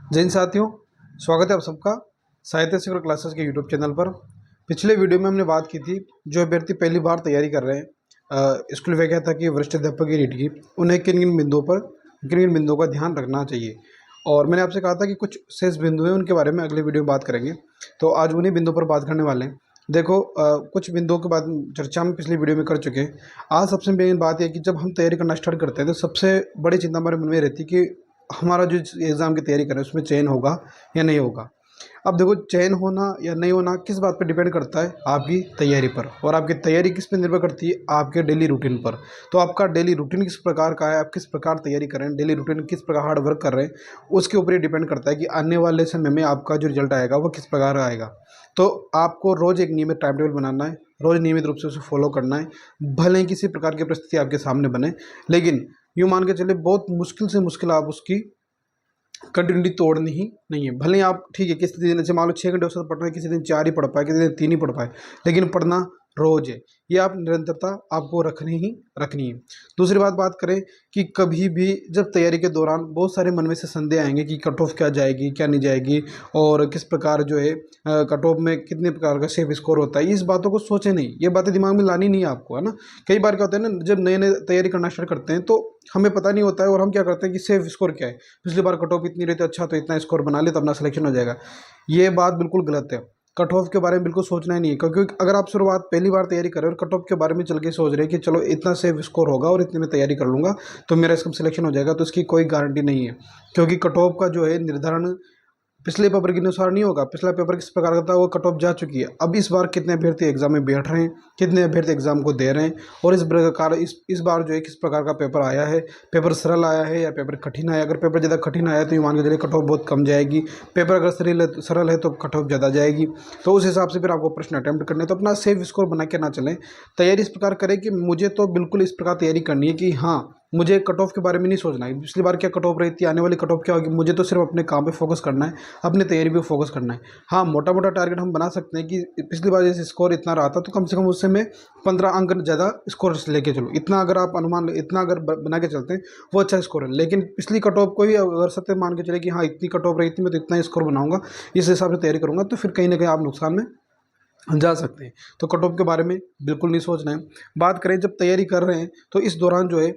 जय हिंद साथियों, स्वागत है आप सबका साहित्य शिखर क्लासेस के यूट्यूब चैनल पर। पिछले वीडियो में हमने बात की थी, जो अभ्यर्थी पहली बार तैयारी कर रहे हैं स्कूल व्याख्याता की, वरिष्ठ अध्यापक की रीट की, उन्हें किन किन बिंदुओं का ध्यान रखना चाहिए। और मैंने आपसे कहा था कि कुछ शेष बिंदु हैं, उनके बारे में अगले वीडियो में बात करेंगे। तो आज उन्हीं बिंदुओं पर बात करने वाले हैं। देखो, कुछ बिंदुओं के बाद चर्चा हम पिछली वीडियो में कर चुके हैं। आज सबसे मेन बात यह कि जब हम तैयारी करना स्टार्ट करते हैं तो सबसे बड़ी चिंता हमारे मन में रहती है कि हमारा जो एग्ज़ाम की तैयारी कर रहे हैं उसमें चयन होगा या नहीं होगा। अब देखो, चयन होना या नहीं होना किस बात पर डिपेंड करता है? आपकी तैयारी पर। और आपकी तैयारी किस पे निर्भर करती है? आपके डेली रूटीन पर। तो आपका डेली रूटीन किस प्रकार का है, आप किस प्रकार तैयारी कर रहे हैं, डेली रूटीन किस प्रकार हार्ड वर्क कर रहे हैं, उसके ऊपर ही डिपेंड करता है कि आने वाले समय में आपका जो रिजल्ट आएगा वो किस प्रकार आएगा। तो आपको रोज़ एक नियमित टाइम टेबल बनाना है, रोज़ नियमित रूप से उसे फॉलो करना है। भले ही किसी प्रकार की परिस्थिति आपके सामने बने, लेकिन यूँ मान के चलिए बहुत मुश्किल से मुश्किल आप उसकी कंटिन्यूटी तोड़नी ही नहीं है। भले ही आप, ठीक है, किसी दिन जैसे मान लो 6 घंटे औसत पढ़ रहे हैं, किसी दिन 4 ही पढ़ पाए, किसी दिन 3 ही पढ़ पाए, लेकिन पढ़ना रोज है। ये आप निरंतरता आपको रखनी है। दूसरी बात करें कि कभी भी जब तैयारी के दौरान बहुत सारे मन में से संदेह आएंगे कि कट ऑफ क्या जाएगी, क्या नहीं जाएगी, और किस प्रकार जो है कट ऑफ में कितने प्रकार का सेफ स्कोर होता है। इस बातों को सोचे नहीं, ये बातें दिमाग में लानी नहीं है आपको, है ना। कई बार क्या होता है ना, जब नए नए तैयारी करना स्टार्ट करते हैं तो हमें पता नहीं होता है, और हम क्या करते हैं कि सेफ स्कोर क्या है, पिछली बार कट ऑफ इतनी रहती है, अच्छा तो इतना स्कोर बना ले तो अपना सिलेक्शन हो जाएगा। ये बात बिल्कुल गलत है। कट ऑफ के बारे में बिल्कुल सोचना ही नहीं है, क्योंकि अगर आप शुरुआत पहली बार तैयारी कर रहे हो और कट ऑफ के बारे में चल के सोच रहे हैं कि चलो इतना सेफ स्कोर होगा और इतने में तैयारी कर लूँगा तो मेरा इसका सिलेक्शन हो जाएगा, तो इसकी कोई गारंटी नहीं है। क्योंकि कट ऑफ का जो है निर्धारण पिछले पेपर के अनुसार नहीं होगा। पिछला पेपर किस प्रकार का था, वो कट ऑफ जा चुकी है। अब इस बार कितने अभ्यर्थी एग्जाम में बैठ रहे हैं, कितने अभ्यर्थी एग्जाम को दे रहे हैं, और इस बार जो है किस प्रकार का पेपर आया है, पेपर सरल आया है या पेपर कठिन आया। अगर पेपर ज़्यादा कठिन आया तो ये मान के चलिए कट ऑफ बहुत कम जाएगी। पेपर अगर सरल है तो कट ऑफ ज़्यादा जाएगी। तो उस हिसाब से फिर आपको प्रश्न अटैम्प्ट करने, तो अपना सेफ स्कोर बना के ना चलें। तैयारी इस प्रकार करें कि मुझे तो बिल्कुल इस प्रकार तैयारी करनी है कि हाँ, मुझे कट ऑफ के बारे में नहीं सोचना है, पिछली बार क्या कट ऑफ रही थी, आने वाली कट ऑफ क्या होगी। मुझे तो सिर्फ अपने काम पे फोकस करना है, अपनी तैयारी पे फोकस करना है। हाँ, मोटा मोटा टारगेट हम बना सकते हैं कि पिछली बार जैसे स्कोर इतना रहा था तो कम से कम उससे मैं 15 अंक ज़्यादा स्कोर लेके चलूँ। इतना अगर आप इतना अगर बना के चलते हैं वो अच्छा स्कोर है। लेकिन पिछली कट ऑफ को ही अगर सत्य मान के चले कि हाँ इतनी कट ऑफ रही थी, मैं तो इतना स्कोर बनाऊंगा, इस हिसाब से तैयारी करूँगा, तो फिर कहीं ना कहीं आप नुकसान में जा सकते हैं। तो कट ऑफ के बारे में बिल्कुल नहीं सोचना है। बात करें जब तैयारी कर रहे हैं तो इस दौरान जो है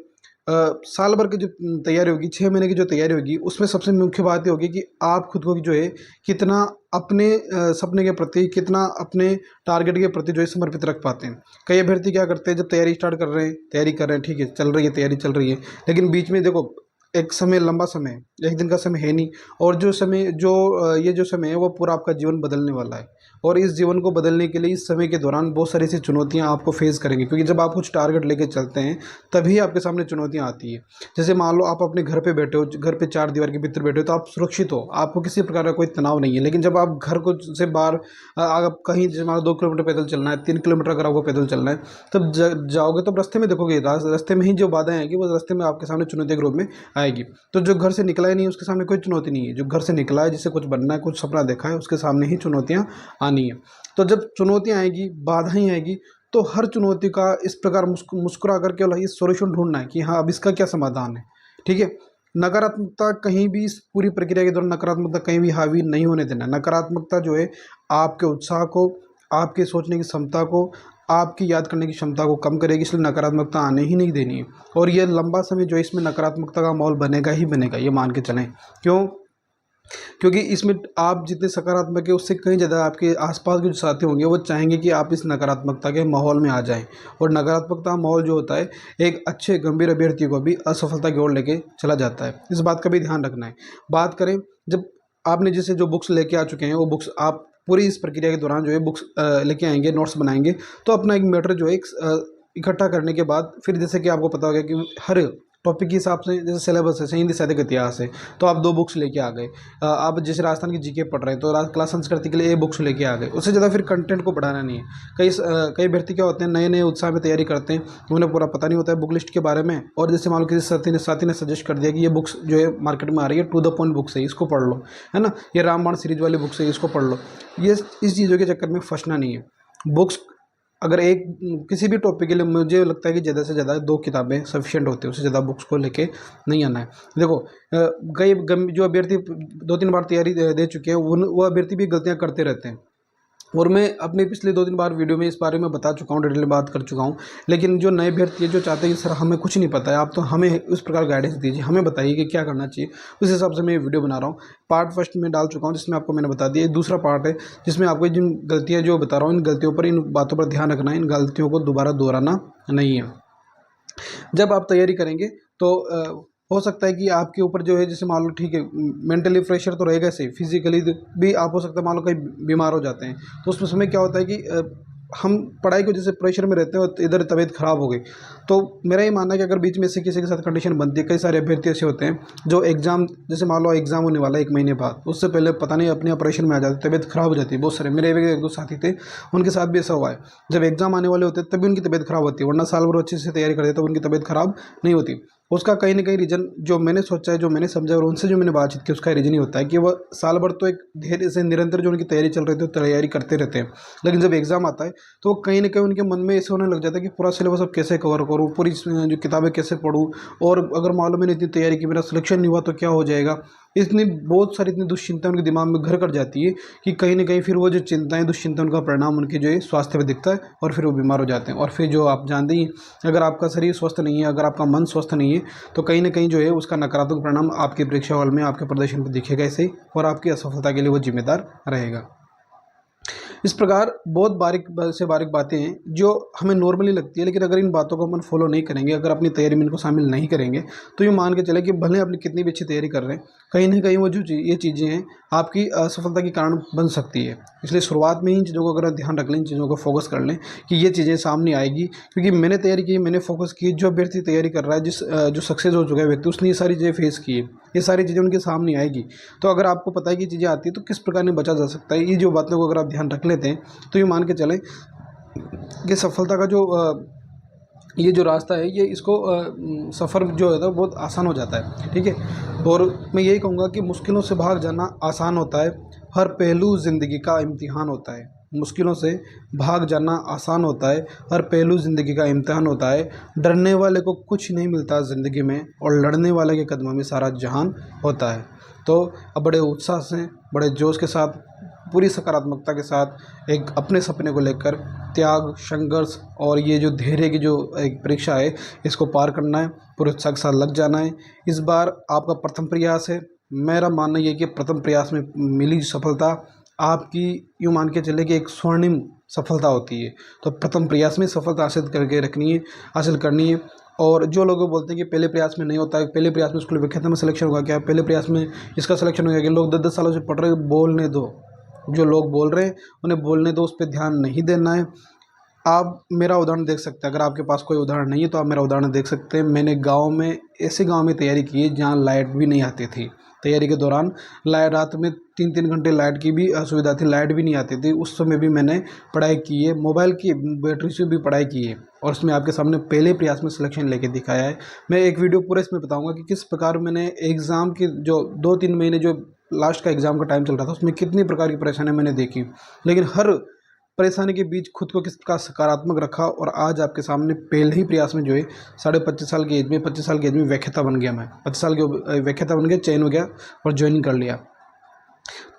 साल भर की जो तैयारी होगी, 6 महीने की जो तैयारी होगी, उसमें सबसे मुख्य बात ये होगी कि आप खुद को जो है कितना अपने सपने के प्रति, कितना अपने टारगेट के प्रति जो है समर्पित रख पाते हैं। कई अभ्यर्थी क्या करते हैं, जब तैयारी स्टार्ट कर रहे हैं, ठीक है, चल रही है तैयारी, चल रही है, लेकिन बीच में देखो एक समय, लंबा समय, एक दिन का समय है नहीं। और ये जो समय है वो पूरा आपका जीवन बदलने वाला है। और इस जीवन को बदलने के लिए इस समय के दौरान बहुत सारी ऐसी चुनौतियां आपको फेस करेंगी, क्योंकि जब आप कुछ टारगेट लेके चलते हैं तभी आपके सामने चुनौतियां आती है। जैसे मान लो आप अपने घर पे बैठे हो, घर पे 4 दीवार के भीतर बैठे हो, तो आप सुरक्षित हो, आपको किसी प्रकार का कोई तनाव नहीं है। लेकिन जब आप घर को से बाहर, आप कहीं जैसे मान लो 2 किलोमीटर पैदल चलना है, 3 किलोमीटर अगर आपको पैदल चलना है, तब जाओगे तो रास्ते में देखोगे, रास्ते में ही जो बाधाएं आएंगी वो रास्ते में आपके सामने चुनौती के रूप में आएगी। तो जो घर से निकला ही नहीं उसके सामने कोई चुनौती नहीं है। जो घर से निकला है, जिसे कुछ बनना है, कुछ सपना देखा है, उसके सामने ही चुनौतियां आनी है। तो जब चुनौतियां आएगी, बाधाएं आएगी, तो हर चुनौती का इस प्रकार मुस्कुरा करके केवल ये सॉल्यूशन ढूंढना है कि हाँ अब इसका क्या समाधान है। ठीक है, नकारात्मकता कहीं भी, इस पूरी प्रक्रिया के दौरान नकारात्मकता कहीं भी हावी नहीं होने देना। नकारात्मकता जो है आपके उत्साह को, आपके सोचने की क्षमता को, आपकी याद करने की क्षमता को कम करेगी, इसलिए नकारात्मकता आने ही नहीं देनी है। और ये लंबा समय जो है इसमें नकारात्मकता का माहौल बनेगा ही बनेगा, ये मान के चलें। क्यों? क्योंकि इसमें आप जितने सकारात्मक है उससे कहीं ज़्यादा आपके आसपास के जो साथी होंगे वो चाहेंगे कि आप इस नकारात्मकता के माहौल में आ जाएं। और नकारात्मकता माहौल जो होता है एक अच्छे गंभीर अभ्यर्थी को भी असफलता की ओर लेके चला जाता है। इस बात का भी ध्यान रखना है। बात करें, जब आपने जैसे जो बुक्स लेके आ चुके हैं वो बुक्स आप पूरी इस प्रक्रिया के दौरान जो है बुक्स लेके आएंगे, नोट्स बनाएंगे, तो अपना एक मैटर जो है इकट्ठा करने के बाद फिर जैसे कि आपको पता होगा कि हर टॉपिक के हिसाब से, जैसे सिलेबस है, हिंदी साहित्य का इतिहास है, तो आप 2 बुक्स लेके आ गए। आप जैसे राजस्थान की जीके पढ़ रहे हैं तो क्लास संस्कृति के लिए 1 बुक्स लेके आ गए। उससे ज़्यादा फिर कंटेंट को बढ़ाना नहीं है। कई अभ्यर्थी क्या होते हैं, नए नए उत्साह में तैयारी करते हैं, उन्हें पूरा पता नहीं होता है बुक लिस्ट के बारे में। और जैसे मान लो किसी साथी ने सजेस्ट कर दिया कि ये बुक्स जो है मार्केट में आ रही है, टू द पॉइंट बुक्स है, इसको पढ़ लो, है ना, ये रामबाण सीरीज वाली बुक्स है, इसको पढ़ लो। ये इस चीज़ों के चक्कर में फंसना नहीं है। बुक्स अगर एक किसी भी टॉपिक के लिए मुझे लगता है कि ज़्यादा से ज़्यादा 2 किताबें सफिशिएंट होती है, उससे ज़्यादा बुक्स को लेके नहीं आना है। देखो कई जो अभ्यर्थी 2-3 बार तैयारी दे चुके हैं वो अभ्यर्थी भी गलतियाँ करते रहते हैं, और मैं अपने पिछले 2-3 बार वीडियो में इस बारे में बता चुका हूँ, डिटेल में बात कर चुका हूँ। लेकिन जो नए अभ्यर्थी है, जो चाहते हैं कि सर हमें कुछ नहीं पता है, आप तो हमें उस प्रकार गाइडेंस दीजिए, हमें बताइए कि क्या करना चाहिए, उस हिसाब से मैं ये वीडियो बना रहा हूँ। पार्ट फर्स्ट में डाल चुका हूँ जिसमें आपको मैंने बता दिया। दूसरा पार्ट है जिसमें आपको जिन गलतियाँ जो बता रहा हूँ, इन गलतियों पर, इन बातों पर ध्यान रखना है, इन गलतियों को दोबारा दोहराना नहीं है। जब आप तैयारी करेंगे तो हो सकता है कि आपके ऊपर जो है, जैसे मान लो ठीक है मेंटली प्रेशर तो रहेगा सही, फिजिकली भी आप हो सकता है मान लो कहीं बीमार हो जाते हैं, तो उस समय क्या होता है कि हम पढ़ाई को जैसे प्रेशर में रहते हैं और इधर तबीयत ख़राब हो गई, तो मेरा ये मानना है कि अगर बीच में से किसी के साथ कंडीशन बनती है, कई सारे अभ्यर्थी ऐसे होते हैं जो एग्ज़ाम, जैसे मान लो एग्ज़ाम होने वाला है 1 महीने बाद, उससे पहले पता नहीं अपने ऑपरेशन में आ जाते, तबीयत ख़राब हो जाती है। बहुत सारे मेरे 1-2 साथी थे, उनके साथ भी ऐसा हुआ है। जब एग्ज़ाम आने वाले होते हैं तभी उनकी तबीयत ख़राब होती है, वरना साल भर अच्छे से तैयारी करते तो उनकी तबीयत ख़राब नहीं होती। उसका कहीं न कहीं रीज़न जो मैंने सोचा है, जो मैंने समझा और उनसे जो मैंने बातचीत की, उसका रीज़न ही होता है कि वह साल भर तो एक धैर्य से निरंतर जो उनकी तैयारी चल रही थी, वो तैयारी करते रहते हैं। लेकिन जब एग्ज़ाम आता है तो कहीं न कहीं उनके मन में ऐसे होने लग जाता है कि पूरा सिलेबस अब कैसे कवर करूँ, पूरी जो किताबें कैसे पढूँ, और अगर मान लो मैंने इतनी तैयारी की, मेरा सिलेक्शन नहीं हुआ तो क्या हो जाएगा? इतनी बहुत सारी इतनी दुश्चिंताएँ उनके दिमाग में घर कर जाती है कि कहीं न कहीं फिर वो जो चिंताएँ, दुश्चिंताएँ, उनका परिणाम उनके जो है स्वास्थ्य पे दिखता है और फिर वो बीमार हो जाते हैं। और फिर जो आप जानते ही हैं, अगर आपका शरीर स्वस्थ नहीं है, अगर आपका मन स्वस्थ नहीं है, तो कहीं न कहीं जो है उसका नकारात्मक परिणाम आपकी परीक्षा हॉल में, आपके प्रदर्शन पे दिखेगा ऐसे ही, और आपकी असफलता के लिए वो ज़िम्मेदार रहेगा। इस प्रकार बहुत बारीक बातें हैं जो हमें नॉर्मली लगती है, लेकिन अगर इन बातों को हम फॉलो नहीं करेंगे, अगर अपनी तैयारी में इनको शामिल नहीं करेंगे, तो ये मान के चले कि भले अपनी कितनी भी अच्छी तैयारी कर रहे हैं, कहीं ना कहीं वो जो ये चीज़ें हैं आपकी असफलता के कारण बन सकती है। इसलिए शुरुआत में ही इन चीज़ों को अगर ध्यान रख लें, इन चीज़ों को फोकस कर लें कि ये चीज़ें सामने आएगी, क्योंकि मैंने तैयारी की, मैंने फोकस की, जो अभ्यर्थी तैयारी कर रहा है, जो सक्सेस हो चुका है व्यक्ति, उसने ये सारी चीज़ें फेस की है, ये सारी चीज़ें उनके सामने आएगी। तो अगर आपको पता है कि चीज़ें आती है तो किस प्रकार में बचा जा सकता है, ये जो बातों को अगर आप ध्यान रख लेते हैं तो ये मान के चलें कि सफलता का जो ये जो रास्ता है, ये इसको सफ़र जो है ना बहुत आसान हो जाता है। ठीक है, और मैं यही कहूँगा कि मुश्किलों से भाग जाना आसान होता है, हर पहलू ज़िंदगी का इम्तिहान होता है। मुश्किलों से भाग जाना आसान होता है, हर पहलू ज़िंदगी का इम्तिहान होता है। डरने वाले को कुछ नहीं मिलता ज़िंदगी में, और लड़ने वाले के कदमों में सारा जहान होता है। तो अब बड़े उत्साह से, बड़े जोश के साथ, पूरी सकारात्मकता के साथ एक अपने सपने को लेकर त्याग, संघर्ष और ये जो धैर्य की जो एक परीक्षा है, इसको पार करना है, पूरे उत्साह के साथ लग जाना है। इस बार आपका प्रथम प्रयास है। मेरा मानना ये है कि प्रथम प्रयास में मिली सफलता आपकी, यूँ मान के चले कि एक स्वर्णिम सफलता होती है। तो प्रथम प्रयास में सफलता हासिल करनी है। और जो लोग बोलते हैं कि पहले प्रयास में नहीं होता है, पहले प्रयास में स्कूल विख्यात में सिलेक्शन होगा क्या, पहले प्रयास में इसका सिलेक्शन होगा क्या, लोग 10-10 सालों से पढ़ रहे, बोलने दो। जो लोग बोल रहे हैं उन्हें बोलने दो, उस पर ध्यान नहीं देना है। आप मेरा उदाहरण देख सकते हैं, अगर आपके पास कोई उदाहरण नहीं है तो आप मेरा उदाहरण देख सकते हैं। मैंने ऐसे गांव में तैयारी की है जहां लाइट भी नहीं आती थी। तैयारी के दौरान रात में 3-3 घंटे लाइट की भी असुविधा थी, लाइट भी नहीं आती थी। उस समय भी मैंने पढ़ाई की है, मोबाइल की बैटरी से भी पढ़ाई की है, और उसमें आपके सामने पहले प्रयास में सिलेक्शन लेके दिखाया है। मैं एक वीडियो पूरा इसमें बताऊँगा कि किस प्रकार मैंने एग्ज़ाम की जो 2-3 महीने जो लास्ट का एग्ज़ाम का टाइम चल रहा था, उसमें कितनी प्रकार की परेशानियाँ मैंने देखी, लेकिन हर परेशानी के बीच खुद को किस प्रकार सकारात्मक रखा, और आज आपके सामने पहले ही प्रयास में जो है 25.5 साल की एज में 25 साल की एज में व्याख्याता बन गया। मैं 25 साल के व्याख्याता बन गया, चयन हो गया और ज्वाइनिंग कर लिया।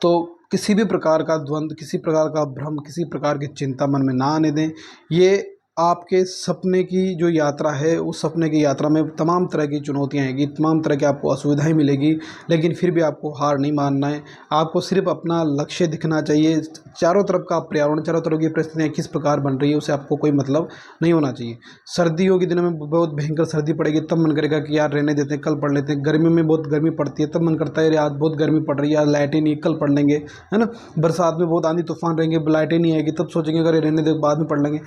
तो किसी भी प्रकार का द्वंद्व, किसी प्रकार का भ्रम, किसी प्रकार की चिंता मन में ना आने दें। ये आपके सपने की जो यात्रा है, उस सपने की यात्रा में तमाम तरह की चुनौतियाँ आएगी, तमाम तरह की आपको असुविधाएं मिलेगी, लेकिन फिर भी आपको हार नहीं मानना है। आपको सिर्फ अपना लक्ष्य दिखना चाहिए। चारों तरफ का पर्यावरण, चारों तरफ की परिस्थितियाँ किस प्रकार बन रही है, उससे आपको कोई मतलब नहीं होना चाहिए। सर्दियों के दिनों में बहुत भयंकर सर्दी पड़ेगी, तब मन करेगा कि यार रहने देते हैं, कल पढ़ लेते हैं। गर्मी में बहुत गर्मी पड़ती है, तब मन करता है यार बहुत गर्मी पड़ रही है, यार लाइटें नहीं, कल पढ़ लेंगे, है ना। बरसात में बहुत आंधी तूफान रहेंगे, लाइटें नहीं आएगी, तब सोचेंगे अगर रहने दे बाद में पढ़ लेंगे।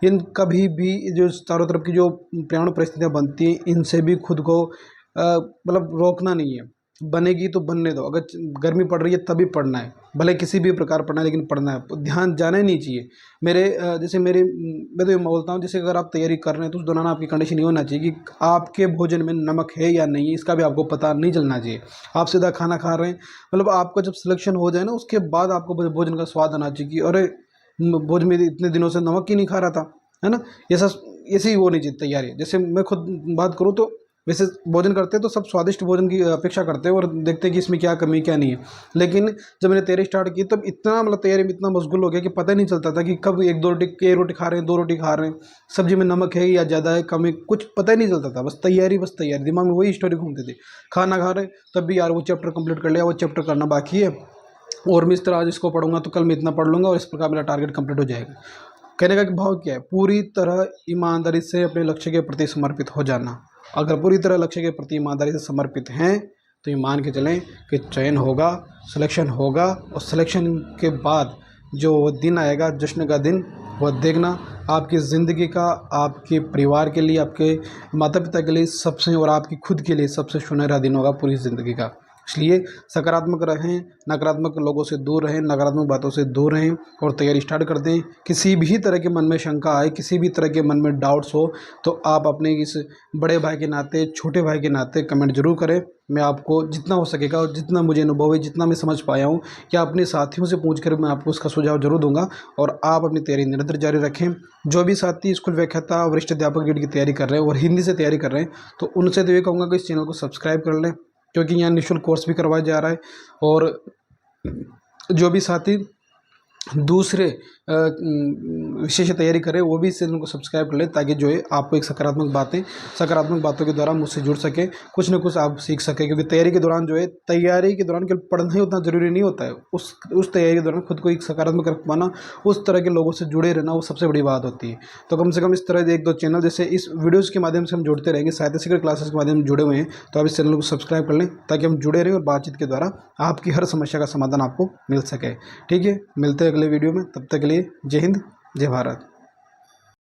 इन कभी भी जो चारों तरफ की जो पर्यावरण परिस्थितियाँ बनती हैं, इनसे भी खुद को मतलब रोकना नहीं है। बनेगी तो बनने दो, अगर गर्मी पड़ रही है तभी पढ़ना है, भले किसी भी प्रकार पढ़ना है, लेकिन पढ़ना है। ध्यान जाना ही नहीं चाहिए। मैं तो ये बोलता हूँ, जैसे अगर आप तैयारी कर रहे हैं तो उस दौरान आपकी कंडीशन ये होना चाहिए कि आपके भोजन में नमक है या नहीं है, इसका भी आपको पता नहीं चलना चाहिए। आप सीधा खाना खा रहे हैं, मतलब आपका जब सिलेक्शन हो जाए ना, उसके बाद आपको भोजन का स्वाद आना चाहिए। अरे भोज में इतने दिनों से नमक ही नहीं खा रहा था, है ना। ऐसी वो नहीं चाहिए तैयारी। जैसे मैं खुद बात करूँ तो वैसे भोजन करते हैं तो सब स्वादिष्ट भोजन की अपेक्षा करते हैं और देखते हैं कि इसमें क्या कमी क्या नहीं है। लेकिन जब मैंने तैयारी स्टार्ट की तब इतना मतलब तैयारी में इतना मशगूल हो गया कि पता ही नहीं चलता था कि कब एक रोटी खा रहे हैं, 2 रोटी खा रहे हैं, सब्जी में नमक है या ज़्यादा है कम है, कुछ पता ही नहीं चलता था। बस तैयारी दिमाग में वही स्टोरी घूमती थी। खाना खा रहे तब भी यार वो चैप्टर कंप्लीट कर लिया, वो चैप्टर करना बाकी है, और मैं इस तरह आज इसको पढ़ूंगा तो कल मैं इतना पढ़ लूँगा और इस प्रकार मेरा टारगेट कंप्लीट हो जाएगा। कहने का कि भाव क्या है, पूरी तरह ईमानदारी से अपने लक्ष्य के प्रति समर्पित हो जाना। अगर पूरी तरह लक्ष्य के प्रति ईमानदारी से समर्पित हैं तो ये मान के चलें कि चयन होगा, सिलेक्शन होगा, और सिलेक्शन के बाद जो दिन आएगा, जश्न का दिन, वह देखना आपकी ज़िंदगी का, आपके परिवार के लिए, आपके माता पिता के लिए सबसे, और आपकी खुद के लिए सबसे सुनहरा दिन होगा पूरी ज़िंदगी का। इसलिए सकारात्मक रहें, नकारात्मक लोगों से दूर रहें, नकारात्मक बातों से दूर रहें और तैयारी स्टार्ट कर दें। किसी भी तरह के मन में शंका आए, किसी भी तरह के मन में डाउट्स हो तो आप अपने इस बड़े भाई के नाते, छोटे भाई के नाते कमेंट जरूर करें। मैं आपको जितना हो सकेगा और जितना मुझे अनुभव है, जितना मैं समझ पाया हूँ, या अपने साथियों से पूछ कर मैं आपको उसका सुझाव जरूर दूंगा। और आप अपनी तैयारी निरंतर जारी रखें। जो भी साथी स्कूल व्याख्याता वरिष्ठ अध्यापक ग्रेड की तैयारी कर रहे हैं और हिंदी से तैयारी कर रहे हैं तो उनसे तो ये कहूँगा कि इस चैनल को सब्सक्राइब कर लें, क्योंकि यहाँ निःशुल्क कोर्स भी करवाया जा रहा है। और जो भी साथी दूसरे विषय से तैयारी करें वो भी इस चैनल को सब्सक्राइब कर लें, ताकि जो है आपको एक सकारात्मक बातों के द्वारा मुझसे जुड़ सके, कुछ न कुछ आप सीख सकें। क्योंकि तैयारी के दौरान जो है, तैयारी के दौरान केवल पढ़ना ही उतना ज़रूरी नहीं होता है, उस तैयारी के दौरान खुद को एक सकारात्मक रख पाना, उस तरह के लोगों से जुड़े रहना, वो सबसे बड़ी बात होती है। तो कम से कम इस तरह 1-2 चैनल जैसे इस वीडियोज़ के माध्यम से हम जुड़ते रहेंगे, साहित्य सीक्रेट क्लासेस के माध्यम से जुड़े हुए हैं, तो आप इस चैनल को सब्सक्राइब कर लें ताकि हम जुड़े रहें और बातचीत के द्वारा आपकी हर समस्या का समाधान आपको मिल सके। ठीक है, मिलते हैं अगले वीडियो में, तब तक के लिए जय हिंद, जय भारत।